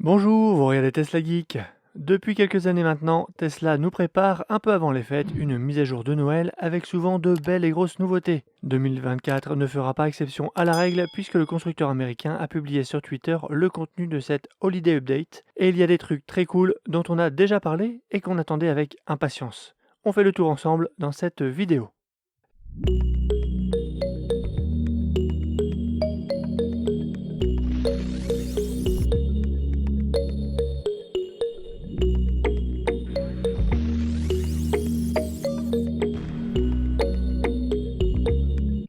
Bonjour, vous regardez Tesla Geek. Depuis quelques années maintenant, Tesla nous prépare, un peu avant les fêtes, une mise à jour de Noël avec souvent de belles et grosses nouveautés. 2024 ne fera pas exception à la règle puisque le constructeur américain a publié sur Twitter le contenu de cette Holiday Update et il y a des trucs très cool dont on a déjà parlé et qu'on attendait avec impatience. On fait le tour ensemble dans cette vidéo.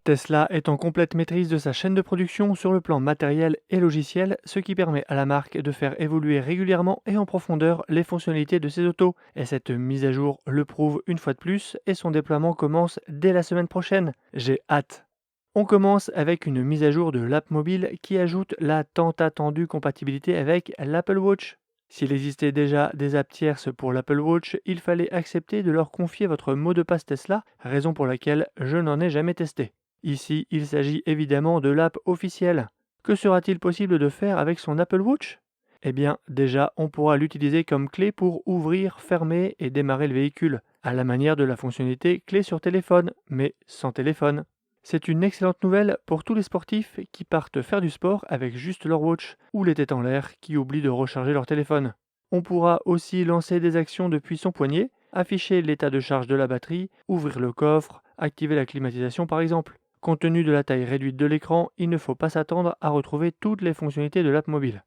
Tesla est en complète maîtrise de sa chaîne de production sur le plan matériel et logiciel, ce qui permet à la marque de faire évoluer régulièrement et en profondeur les fonctionnalités de ses autos. Et cette mise à jour le prouve une fois de plus et son déploiement commence dès la semaine prochaine. J'ai hâte. On commence avec une mise à jour de l'app mobile qui ajoute la tant attendue compatibilité avec l'Apple Watch. S'il existait déjà des apps tierces pour l'Apple Watch, il fallait accepter de leur confier votre mot de passe Tesla, raison pour laquelle je n'en ai jamais testé. Ici, il s'agit évidemment de l'app officielle. Que sera-t-il possible de faire avec son Apple Watch? Eh bien, déjà, on pourra l'utiliser comme clé pour ouvrir, fermer et démarrer le véhicule, à la manière de la fonctionnalité clé sur téléphone, mais sans téléphone. C'est une excellente nouvelle pour tous les sportifs qui partent faire du sport avec juste leur watch, ou les têtes en l'air qui oublient de recharger leur téléphone. On pourra aussi lancer des actions depuis son poignet, afficher l'état de charge de la batterie, ouvrir le coffre, activer la climatisation par exemple. Compte tenu de la taille réduite de l'écran, il ne faut pas s'attendre à retrouver toutes les fonctionnalités de l'app mobile.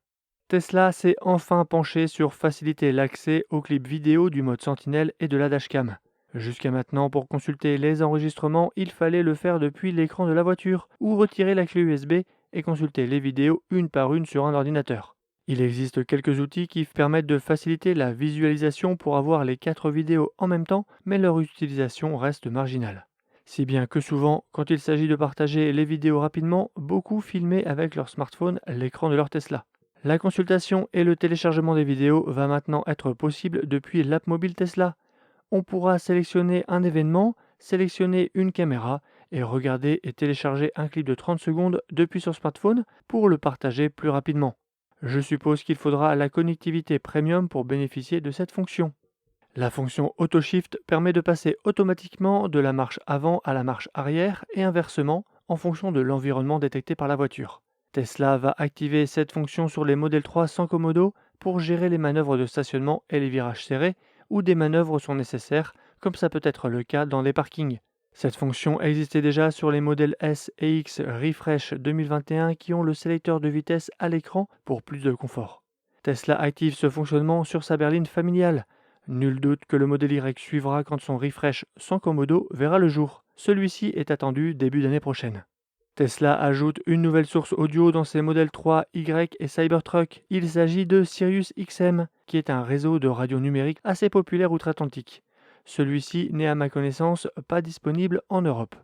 Tesla s'est enfin penché sur faciliter l'accès aux clips vidéo du mode Sentinelle et de la dashcam. Jusqu'à maintenant, pour consulter les enregistrements, il fallait le faire depuis l'écran de la voiture ou retirer la clé USB et consulter les vidéos une par une sur un ordinateur. Il existe quelques outils qui permettent de faciliter la visualisation pour avoir les 4 vidéos en même temps, mais leur utilisation reste marginale. Si bien que souvent, quand il s'agit de partager les vidéos rapidement, beaucoup filmaient avec leur smartphone l'écran de leur Tesla. La consultation et le téléchargement des vidéos va maintenant être possible depuis l'app mobile Tesla. On pourra sélectionner un événement, sélectionner une caméra et regarder et télécharger un clip de 30 secondes depuis son smartphone pour le partager plus rapidement. Je suppose qu'il faudra la connectivité premium pour bénéficier de cette fonction. La fonction AutoShift permet de passer automatiquement de la marche avant à la marche arrière et inversement en fonction de l'environnement détecté par la voiture. Tesla va activer cette fonction sur les Model 3 sans commodo pour gérer les manœuvres de stationnement et les virages serrés où des manœuvres sont nécessaires, comme ça peut être le cas dans les parkings. Cette fonction existait déjà sur les modèles S et X Refresh 2021 qui ont le sélecteur de vitesse à l'écran pour plus de confort. Tesla active ce fonctionnement sur sa berline familiale. Nul doute que le modèle Y suivra quand son refresh sans commodo verra le jour. Celui-ci est attendu début d'année prochaine. Tesla ajoute une nouvelle source audio dans ses modèles 3, Y et Cybertruck. Il s'agit de Sirius XM, qui est un réseau de radio numérique assez populaire outre-Atlantique. Celui-ci n'est à ma connaissance pas disponible en Europe.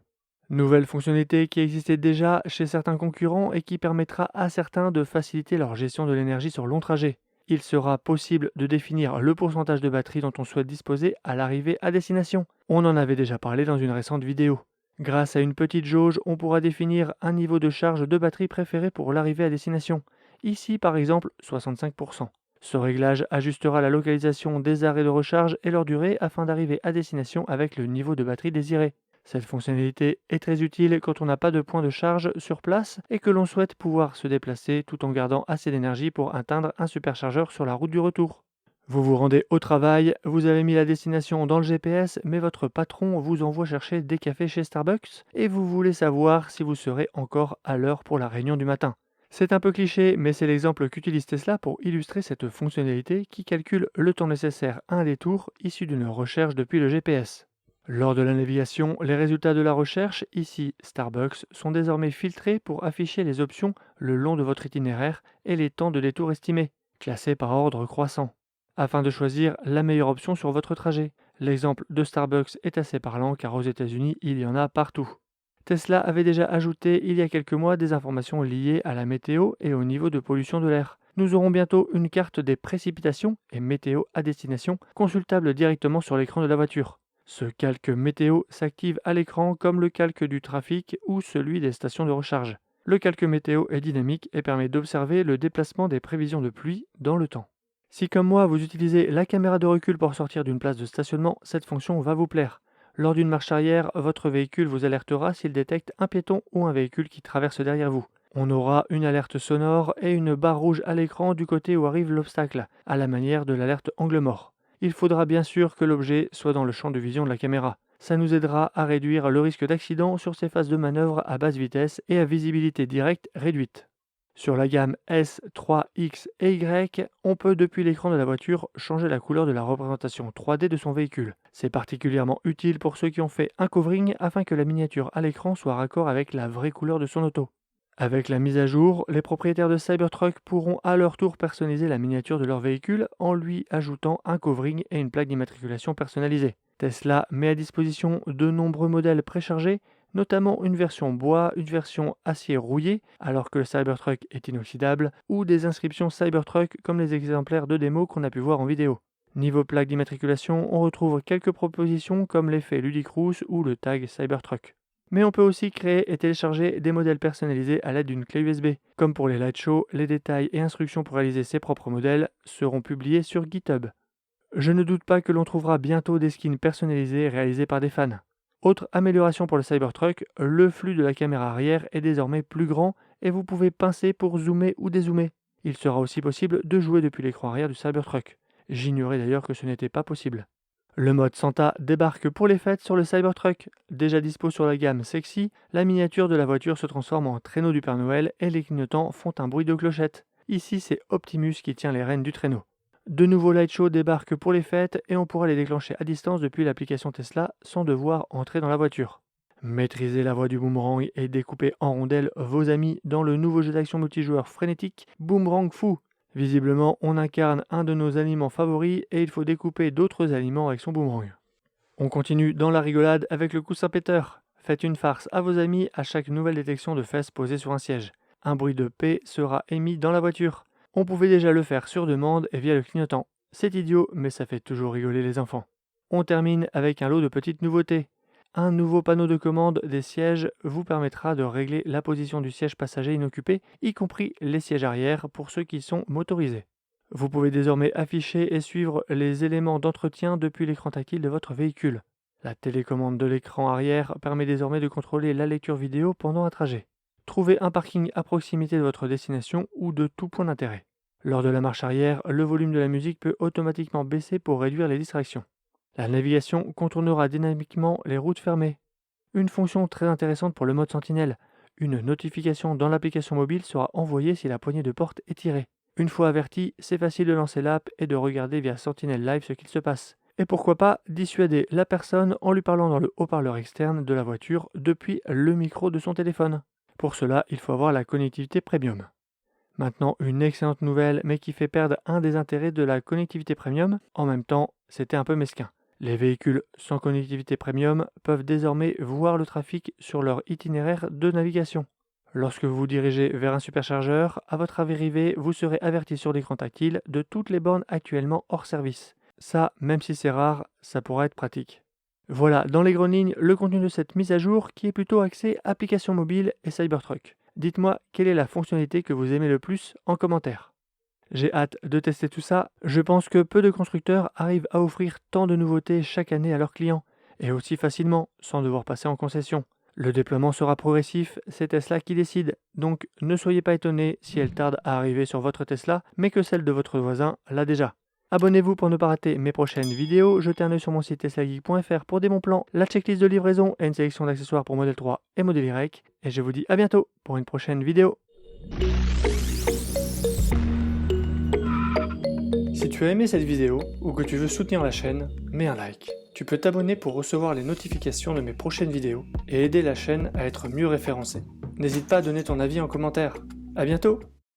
Nouvelle fonctionnalité qui existait déjà chez certains concurrents et qui permettra à certains de faciliter leur gestion de l'énergie sur long trajet. Il sera possible de définir le pourcentage de batterie dont on souhaite disposer à l'arrivée à destination. On en avait déjà parlé dans une récente vidéo. Grâce à une petite jauge, on pourra définir un niveau de charge de batterie préféré pour l'arrivée à destination. Ici, par exemple, 65%. Ce réglage ajustera la localisation des arrêts de recharge et leur durée afin d'arriver à destination avec le niveau de batterie désiré. Cette fonctionnalité est très utile quand on n'a pas de point de charge sur place et que l'on souhaite pouvoir se déplacer tout en gardant assez d'énergie pour atteindre un superchargeur sur la route du retour. Vous vous rendez au travail, vous avez mis la destination dans le GPS, mais votre patron vous envoie chercher des cafés chez Starbucks et vous voulez savoir si vous serez encore à l'heure pour la réunion du matin. C'est un peu cliché, mais c'est l'exemple qu'utilise Tesla pour illustrer cette fonctionnalité qui calcule le temps nécessaire à un détour issu d'une recherche depuis le GPS. Lors de la navigation, les résultats de la recherche, ici Starbucks, sont désormais filtrés pour afficher les options le long de votre itinéraire et les temps de détour estimés, classés par ordre croissant, afin de choisir la meilleure option sur votre trajet. L'exemple de Starbucks est assez parlant car aux États-Unis, il y en a partout. Tesla avait déjà ajouté il y a quelques mois des informations liées à la météo et au niveau de pollution de l'air. Nous aurons bientôt une carte des précipitations et météo à destination consultable directement sur l'écran de la voiture. Ce calque météo s'active à l'écran comme le calque du trafic ou celui des stations de recharge. Le calque météo est dynamique et permet d'observer le déplacement des prévisions de pluie dans le temps. Si comme moi vous utilisez la caméra de recul pour sortir d'une place de stationnement, cette fonction va vous plaire. Lors d'une marche arrière, votre véhicule vous alertera s'il détecte un piéton ou un véhicule qui traverse derrière vous. On aura une alerte sonore et une barre rouge à l'écran du côté où arrive l'obstacle, à la manière de l'alerte angle mort. Il faudra bien sûr que l'objet soit dans le champ de vision de la caméra. Ça nous aidera à réduire le risque d'accident sur ces phases de manœuvre à basse vitesse et à visibilité directe réduite. Sur la gamme S, 3, X et Y, on peut depuis l'écran de la voiture changer la couleur de la représentation 3D de son véhicule. C'est particulièrement utile pour ceux qui ont fait un covering afin que la miniature à l'écran soit raccord avec la vraie couleur de son auto. Avec la mise à jour, les propriétaires de Cybertruck pourront à leur tour personnaliser la miniature de leur véhicule en lui ajoutant un covering et une plaque d'immatriculation personnalisée. Tesla met à disposition de nombreux modèles préchargés, notamment une version bois, une version acier rouillé, alors que le Cybertruck est inoxydable, ou des inscriptions Cybertruck comme les exemplaires de démo qu'on a pu voir en vidéo. Niveau plaque d'immatriculation, on retrouve quelques propositions comme l'effet Ludicrous ou le tag Cybertruck. Mais on peut aussi créer et télécharger des modèles personnalisés à l'aide d'une clé USB. Comme pour les light shows, les détails et instructions pour réaliser ses propres modèles seront publiés sur GitHub. Je ne doute pas que l'on trouvera bientôt des skins personnalisés réalisés par des fans. Autre amélioration pour le Cybertruck, le flux de la caméra arrière est désormais plus grand et vous pouvez pincer pour zoomer ou dézoomer. Il sera aussi possible de jouer depuis l'écran arrière du Cybertruck. J'ignorais d'ailleurs que ce n'était pas possible. Le mode Santa débarque pour les fêtes sur le Cybertruck. Déjà dispo sur la gamme Sexy, la miniature de la voiture se transforme en traîneau du Père Noël et les clignotants font un bruit de clochette. Ici, c'est Optimus qui tient les rênes du traîneau. De nouveaux light shows débarquent pour les fêtes et on pourra les déclencher à distance depuis l'application Tesla sans devoir entrer dans la voiture. Maîtrisez la voie du boomerang et découpez en rondelles vos amis dans le nouveau jeu d'action multijoueur frénétique Boomerang Fou. Visiblement, on incarne un de nos aliments favoris et il faut découper d'autres aliments avec son boomerang. On continue dans la rigolade avec le coussin péteur. Faites une farce à vos amis à chaque nouvelle détection de fesses posée sur un siège. Un bruit de paix sera émis dans la voiture. On pouvait déjà le faire sur demande et via le clignotant. C'est idiot, mais ça fait toujours rigoler les enfants. On termine avec un lot de petites nouveautés. Un nouveau panneau de commande des sièges vous permettra de régler la position du siège passager inoccupé, y compris les sièges arrière pour ceux qui sont motorisés. Vous pouvez désormais afficher et suivre les éléments d'entretien depuis l'écran tactile de votre véhicule. La télécommande de l'écran arrière permet désormais de contrôler la lecture vidéo pendant un trajet. Trouvez un parking à proximité de votre destination ou de tout point d'intérêt. Lors de la marche arrière, le volume de la musique peut automatiquement baisser pour réduire les distractions. La navigation contournera dynamiquement les routes fermées. Une fonction très intéressante pour le mode sentinelle. Une notification dans l'application mobile sera envoyée si la poignée de porte est tirée. Une fois averti, c'est facile de lancer l'app et de regarder via Sentinel Live ce qu'il se passe. Et pourquoi pas dissuader la personne en lui parlant dans le haut-parleur externe de la voiture depuis le micro de son téléphone. Pour cela, il faut avoir la connectivité premium. Maintenant, une excellente nouvelle, mais qui fait perdre un des intérêts de la connectivité premium. En même temps, c'était un peu mesquin. Les véhicules sans connectivité premium peuvent désormais voir le trafic sur leur itinéraire de navigation. Lorsque vous vous dirigez vers un superchargeur, à votre arrivée, vous serez averti sur l'écran tactile de toutes les bornes actuellement hors service. Ça, même si c'est rare, ça pourra être pratique. Voilà, dans les grandes lignes, le contenu de cette mise à jour qui est plutôt axé application mobile et Cybertruck. Dites-moi quelle est la fonctionnalité que vous aimez le plus en commentaire. J'ai hâte de tester tout ça. Je pense que peu de constructeurs arrivent à offrir tant de nouveautés chaque année à leurs clients, et aussi facilement, sans devoir passer en concession. Le déploiement sera progressif, c'est Tesla qui décide, donc ne soyez pas étonnés si elle tarde à arriver sur votre Tesla, mais que celle de votre voisin l'a déjà. Abonnez-vous pour ne pas rater mes prochaines vidéos, jetez un œil sur mon site teslageek.fr pour des bons plans, la checklist de livraison et une sélection d'accessoires pour Model 3 et Model Y, et je vous dis à bientôt pour une prochaine vidéo. Si tu as aimé cette vidéo ou que tu veux soutenir la chaîne, mets un like. Tu peux t'abonner pour recevoir les notifications de mes prochaines vidéos et aider la chaîne à être mieux référencée. N'hésite pas à donner ton avis en commentaire. À bientôt!